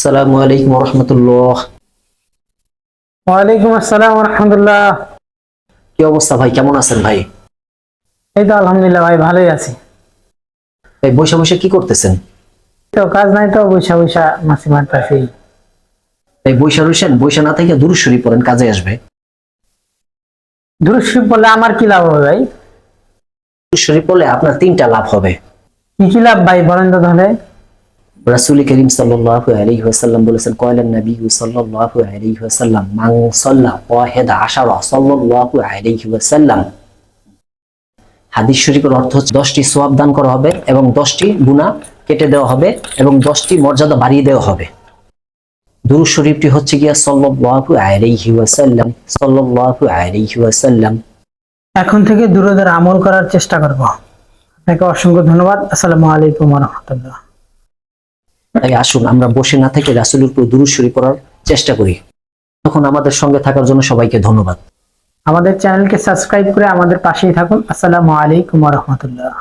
আসসালামু আলাইকুম রহমতুল্লাহ। ওয়ালাইকুম আসসালাম ওয়া রাহমাতুল্লাহ। কি অবস্থা ভাই, কেমন আছেন ভাই? এই তো আলহামদুলিল্লাহ ভাই, ভালোই আছি। ভাই বসে বসে কি করতেছেন? তো কাজ নাই, তো বৈশা বৈশা মাছি মারতাছি। ভাই বইসা রইছেন, বইসা না থেকে দুরূদ শরীফ পড়েন, কাজে আসবে। দুরূদ শরীফ বললে আমার কি লাভ হবে ভাই? দুরূদ শরীফ পড়লে আপনার তিনটা লাভ হবে। কি কি লাভ ভাই বলেন তো তাহলে। রাসূল করিম সাল্লাল্লাহু আলাইহি ওয়াসাল্লাম বলেছেন, কয়লান নবী সাল্লাল্লাহু আলাইহি ওয়াসাল্লাম, মান সাল্লা ওয়াহিদা আশারা সাল্লাল্লাহু আলাইহি ওয়াসাল্লাম। হাদিস শরীফের অর্থ হচ্ছে 10টি সওয়াব দান করা হবে এবং 10টি গুনাহ কেটে দেওয়া হবে এবং 10টি মর্যাদা বাড়িয়ে দেওয়া হবে। দুরূদ শরীফটি হচ্ছে গিয়া সাল্লাল্লাহু আলাইহি ওয়াসাল্লাম, সাল্লাল্লাহু আলাইহি ওয়াসাল্লাম। এখন থেকে দুরূদের আমল করার চেষ্টা করব। আপনাকে অসংখ্য ধন্যবাদ। আসসালামু আলাইকুম ওয়া রাহমাতুল্লাহ। তাই আসুন আমরা বসে না থেকে রাসূলের উপর দুরূদ শরীফ পড়ার চেষ্টা করি। তখন আমাদের সঙ্গে থাকার জন্য সবাইকে ধন্যবাদ। আমাদের চ্যানেলকে সাবস্ক্রাইব করে আমাদের পাশেই থাকুন। আসসালামু আলাইকুম ওয়া রাহমাতুল্লাহ।